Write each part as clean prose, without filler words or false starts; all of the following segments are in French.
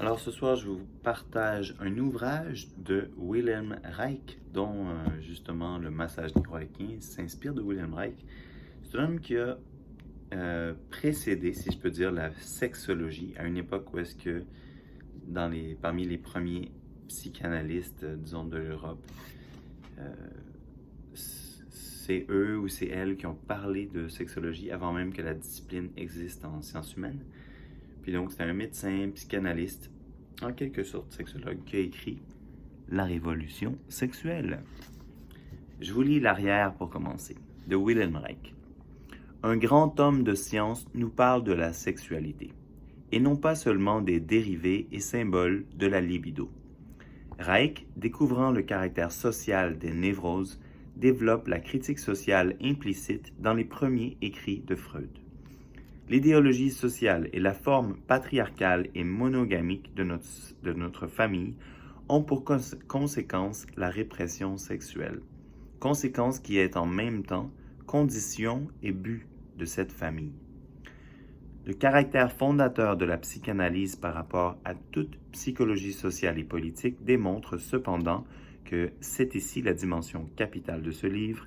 Alors ce soir, je vous partage un ouvrage de Wilhelm Reich, dont justement le massage nécroaquin s'inspire de Wilhelm Reich. C'est un homme qui a précédé, si je peux dire, la sexologie à une époque où est-ce que parmi les premiers psychanalystes, disons, de l'Europe, euh, c'est eux ou c'est elles qui ont parlé de sexologie avant même que la discipline existe en sciences humaines. Puis donc, c'est un médecin, psychanalyste, en quelque sorte sexologue, qui a écrit La Révolution sexuelle. Je vous lis l'arrière pour commencer, de Wilhelm Reich. Un grand homme de science nous parle de la sexualité, et non pas seulement des dérivés et symboles de la libido. Reich, découvrant le caractère social des névroses, développe la critique sociale implicite dans les premiers écrits de Freud. L'idéologie sociale et la forme patriarcale et monogamique de notre famille ont pour conséquence la répression sexuelle, conséquence qui est en même temps condition et but de cette famille. Le caractère fondateur de la psychanalyse par rapport à toute psychologie sociale et politique démontre cependant que c'est ici la dimension capitale de ce livre,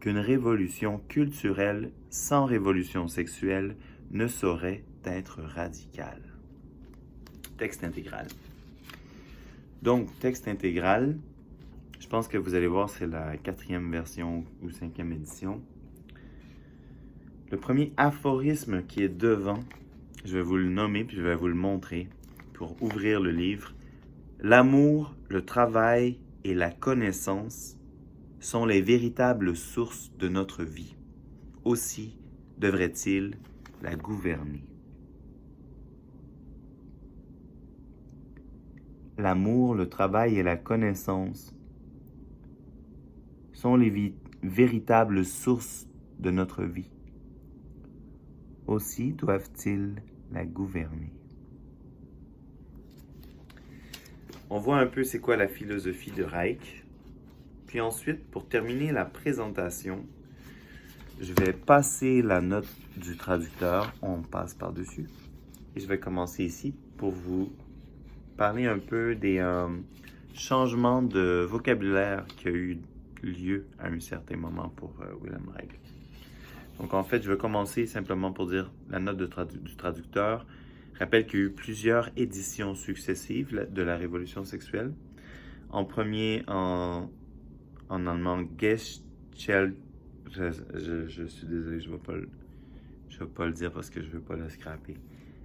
qu'une révolution culturelle sans révolution sexuelle ne saurait être radicale. Texte intégral. Donc, texte intégral, je pense que vous allez voir, c'est la 4e version ou 5e édition. Le premier aphorisme qui est devant, je vais vous le nommer puis je vais vous le montrer pour ouvrir le livre. L'amour, le travail et la connaissance sont les véritables sources de notre vie. Aussi devrait-il la gouverner. L'amour, le travail et la connaissance sont les véritables sources de notre vie. Aussi doivent-ils la gouverner. On voit un peu c'est quoi la philosophie de Reich. Puis ensuite, pour terminer la présentation, je vais passer la note du traducteur, on passe par-dessus. Et je vais commencer ici pour vous parler un peu des changements de vocabulaire qui a eu lieu à un certain moment pour Wilhelm Reich. Donc en fait, je vais commencer simplement pour dire la note du traducteur. Je rappelle qu'il y a eu plusieurs éditions successives de la Révolution sexuelle. En premier, en allemand, Geschelt. Je suis désolé, je ne vais pas le dire parce que je ne veux pas le scraper.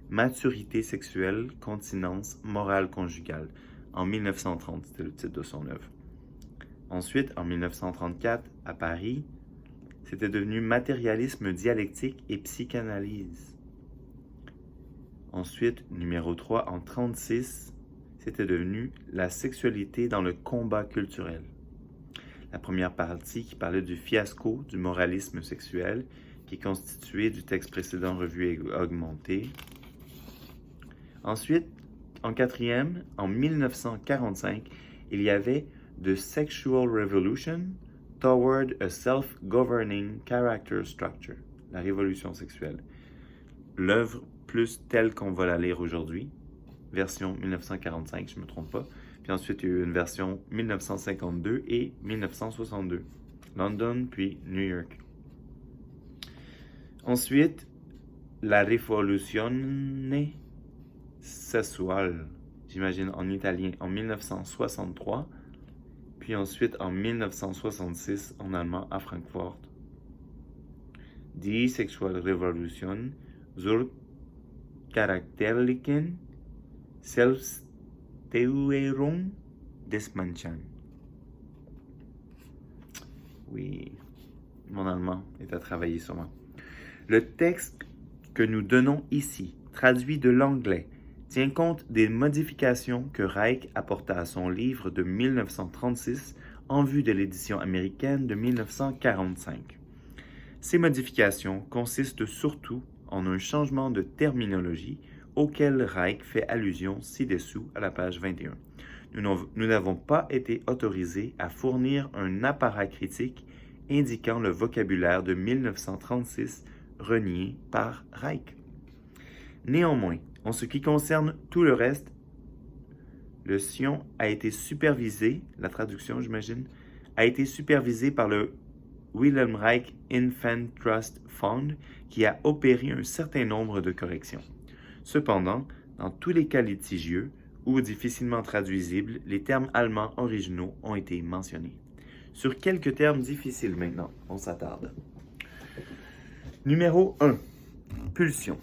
Maturité sexuelle, continence, morale conjugale. En 1930, c'était le titre de son œuvre. Ensuite, en 1934, à Paris, c'était devenu matérialisme dialectique et psychanalyse. Ensuite, numéro 3, en 1936, c'était devenu la sexualité dans le combat culturel. La première partie qui parlait du fiasco du moralisme sexuel, qui est constitué du texte précédent revu et augmenté. Ensuite, en 4e, en 1945, il y avait The Sexual Revolution Toward a Self-Governing Character Structure, la révolution sexuelle. L'œuvre plus telle qu'on va la lire aujourd'hui, version 1945, je ne me trompe pas. Puis ensuite, il y a eu une version 1952 et 1962, London puis New York. Ensuite, la Rivoluzione Sessuale, j'imagine en italien, en 1963, puis ensuite en 1966 en allemand à Francfort. Die Sexualrevolution zur charakterlichen Selbststeuerung des Menschen. Oui, mon allemand est à travailler sur moi. Le texte que nous donnons ici, traduit de l'anglais, tient compte des modifications que Reich apporta à son livre de 1936 en vue de l'édition américaine de 1945. Ces modifications consistent surtout en un changement de terminologie auquel Reich fait allusion ci-dessous à la page 21. Nous n'avons pas été autorisés à fournir un apparat critique indiquant le vocabulaire de 1936 renié par Reich. Néanmoins, en ce qui concerne tout le reste, Le Sion a été supervisé, la traduction j'imagine, a été supervisé par le Wilhelm Reich Infant Trust Fund qui a opéré un certain nombre de corrections. Cependant, dans tous les cas litigieux ou difficilement traduisibles, les termes allemands originaux ont été mentionnés. Sur quelques termes difficiles maintenant, on s'attarde. Numéro 1. Pulsion.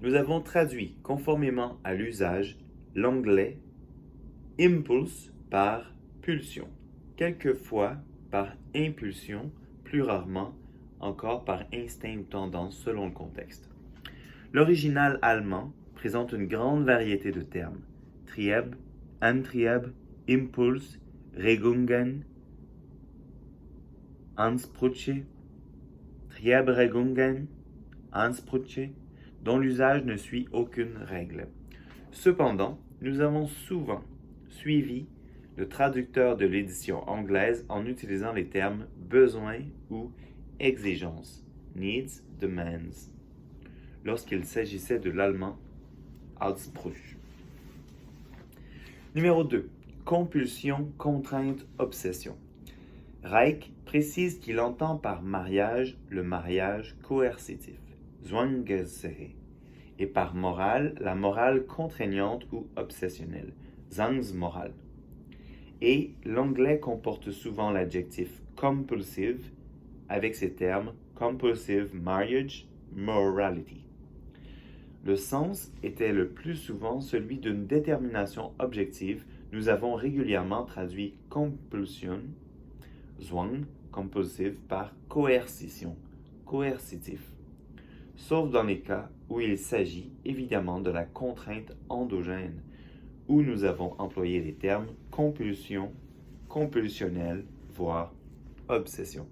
Nous avons traduit conformément à l'usage l'anglais impulse par pulsion, quelquefois par impulsion, plus rarement encore par instinct ou tendance selon le contexte. L'original allemand présente une grande variété de termes: Trieb, Antrieb, Impuls, Regungen, Ansprüche, Triebregungen, Ansprüche, dont l'usage ne suit aucune règle. Cependant, nous avons souvent suivi le traducteur de l'édition anglaise en utilisant les termes besoin ou exigence, needs, demands, lorsqu'il s'agissait de l'allemand Anspruch. Numéro 2. Compulsion, contrainte, obsession. Reich précise qu'il entend par mariage le mariage coercitif, Zwangssache, et par morale la morale contraignante ou obsessionnelle, Zwangsmoral. Et l'anglais comporte souvent l'adjectif compulsive avec ces termes compulsive marriage, morality. Le sens était le plus souvent celui d'une détermination objective. Nous avons régulièrement traduit compulsion, Zwang, compulsive, par coercition, coercitif, sauf dans les cas où il s'agit évidemment de la contrainte endogène, où nous avons employé les termes compulsion, compulsionnel, voire obsession.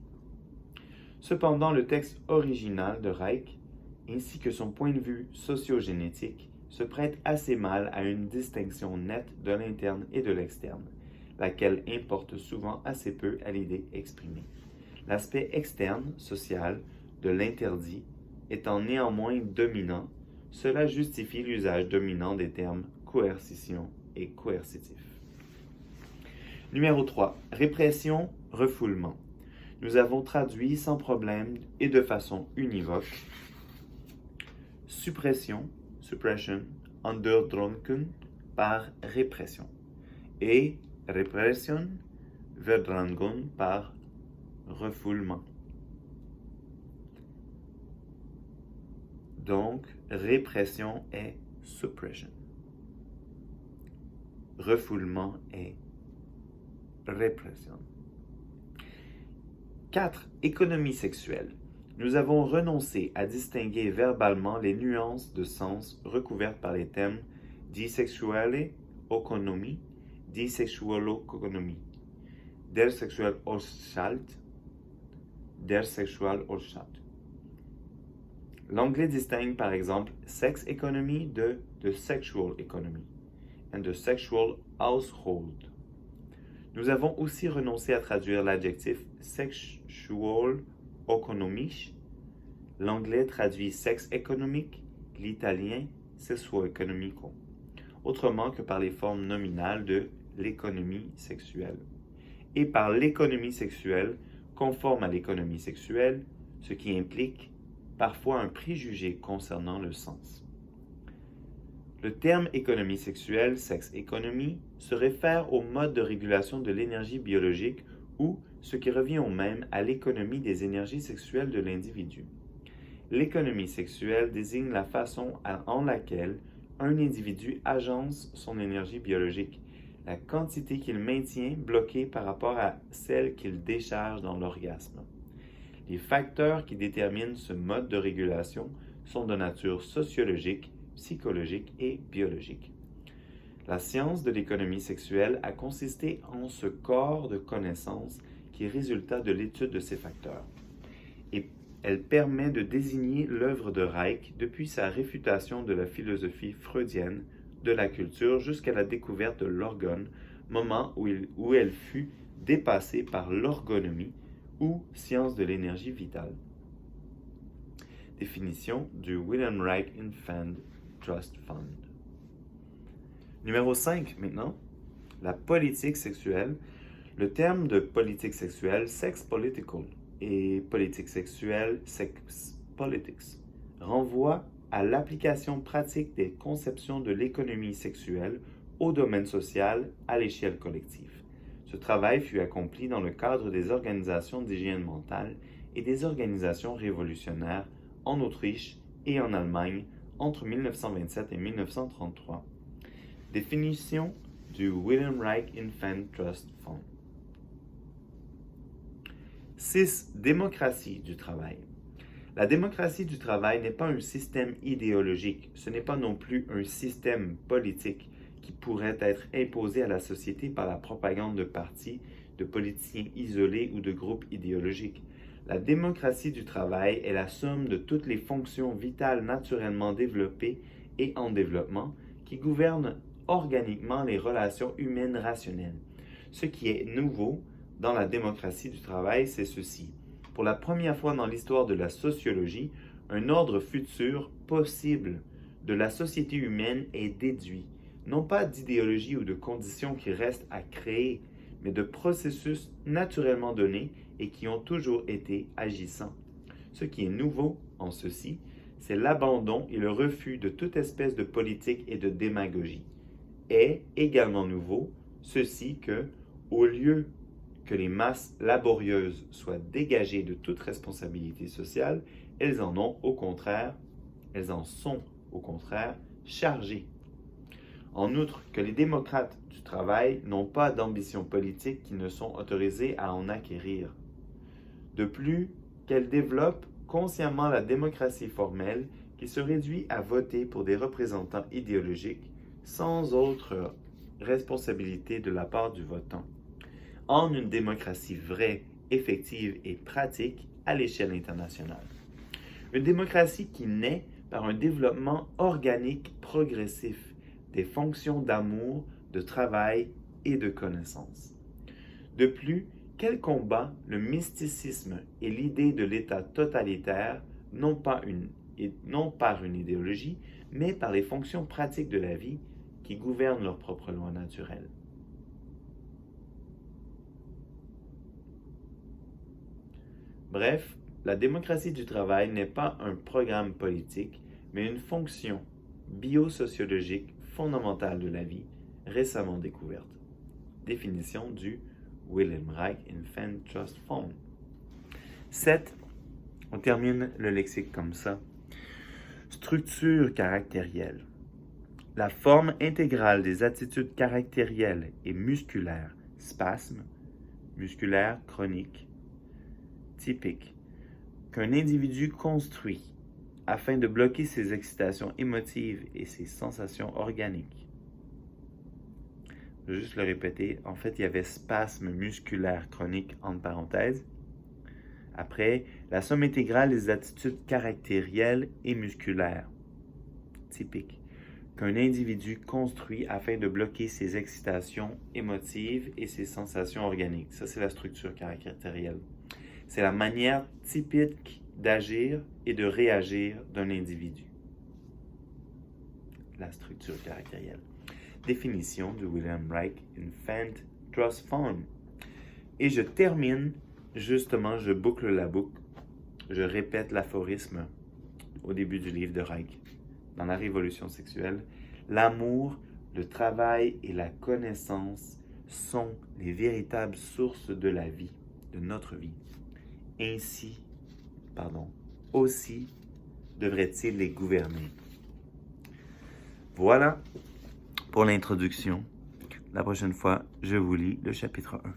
Cependant, le texte original de Reich, ainsi que son point de vue sociogénétique, se prête assez mal à une distinction nette de l'interne et de l'externe, laquelle importe souvent assez peu à l'idée exprimée. L'aspect externe, social, de l'interdit étant néanmoins dominant, cela justifie l'usage dominant des termes coercition et coercitif. Numéro 3. Répression, refoulement. Nous avons traduit sans problème et de façon univoque suppression, suppression, Unterdrücken par répression et Repression, Verdrängung par refoulement. Donc, répression est suppression. Refoulement est répression. 4. Économie sexuelle. Nous avons renoncé à distinguer verbalement les nuances de sens recouvertes par les thèmes die sexuelle Ökonomie, die Sexualökonomie, der Sexualhaushalt, der Sexualhaushalt. L'anglais distingue par exemple sex economy de the sexual economy and the sexual household. Nous avons aussi renoncé à traduire l'adjectif sexual economisch. L'anglais traduit sexe économique, l'italien sessuo-economico, autrement que par les formes nominales de l'économie sexuelle, et par l'économie sexuelle conforme à l'économie sexuelle, ce qui implique parfois un préjugé concernant le sens. Le terme économie sexuelle, sex-économie, se réfère au mode de régulation de l'énergie biologique ou, ce qui revient au même, à l'économie des énergies sexuelles de l'individu. L'économie sexuelle désigne la façon en laquelle un individu agence son énergie biologique, la quantité qu'il maintient bloquée par rapport à celle qu'il décharge dans l'orgasme. Les facteurs qui déterminent ce mode de régulation sont de nature sociologique, psychologique et biologique. La science de l'économie sexuelle a consisté en ce corps de connaissances qui résulta de l'étude de ces facteurs. Et elle permet de désigner l'œuvre de Reich depuis sa réfutation de la philosophie freudienne de la culture jusqu'à la découverte de l'orgone, moment où elle fut dépassée par l'orgonomie ou science de l'énergie vitale. Définition du Wilhelm Reich Infant Trust Fund. Numéro 5 maintenant, la politique sexuelle. Le terme de politique sexuelle, sex political, et politique sexuelle, sex politics, renvoie à l'application pratique des conceptions de l'économie sexuelle au domaine social à l'échelle collective. Ce travail fut accompli dans le cadre des organisations d'hygiène mentale et des organisations révolutionnaires en Autriche et en Allemagne entre 1927 et 1933. Définition du Wilhelm Reich Infant Trust Fund. 6. Démocratie du travail. La démocratie du travail n'est pas un système idéologique, ce n'est pas non plus un système politique qui pourrait être imposé à la société par la propagande de partis, de politiciens isolés ou de groupes idéologiques. La démocratie du travail est la somme de toutes les fonctions vitales naturellement développées et en développement qui gouvernent organiquement les relations humaines rationnelles. Ce qui est nouveau dans la démocratie du travail, c'est ceci. Pour la première fois dans l'histoire de la sociologie, un ordre futur possible de la société humaine est déduit, non pas d'idéologie ou de conditions qui restent à créer, mais de processus naturellement donnés et qui ont toujours été agissants. Ce qui est nouveau en ceci, c'est l'abandon et le refus de toute espèce de politique et de démagogie. Est également nouveau ceci que, au lieu que les masses laborieuses soient dégagées de toute responsabilité sociale, elles en sont au contraire chargées. En outre, que les démocrates du travail n'ont pas d'ambition politique qui ne sont autorisés à en acquérir. De plus, qu'elles développent consciemment la démocratie formelle qui se réduit à voter pour des représentants idéologiques sans autre responsabilité de la part du votant, en une démocratie vraie, effective et pratique à l'échelle internationale. Une démocratie qui naît par un développement organique progressif des fonctions d'amour, de travail et de connaissance. De plus, qu'elle combat le mysticisme et l'idée de l'État totalitaire, non par une idéologie, mais par les fonctions pratiques de la vie qui gouvernent leurs propres lois naturelles. Bref, la démocratie du travail n'est pas un programme politique, mais une fonction biosociologique fondamentale de la vie, récemment découverte. Définition du Wilhelm Reich Infant Trust Fund. 7. On termine le lexique comme ça. Structure caractérielle. La forme intégrale des attitudes caractérielles et musculaires, spasmes, musculaires chroniques, typiques, qu'un individu construit afin de bloquer ses excitations émotives et ses sensations organiques. Je vais juste le répéter. En fait, il y avait spasme musculaire chronique entre parenthèses. Après, la somme intégrale des attitudes caractérielles et musculaires, typiques, qu'un individu construit afin de bloquer ses excitations émotives et ses sensations organiques. Ça, c'est la structure caractérielle. C'est la manière typique d'agir et de réagir d'un individu. La structure caractérielle. Définition du Wilhelm Reich Infant Trust Fund. Et je termine, justement, je boucle la boucle, je répète l'aphorisme au début du livre de Reich, dans la Révolution sexuelle. L'amour, le travail et la connaissance sont les véritables sources de la vie, de notre vie. Aussi devrait-il les gouverner. Voilà pour l'introduction. La prochaine fois, je vous lis le chapitre 1.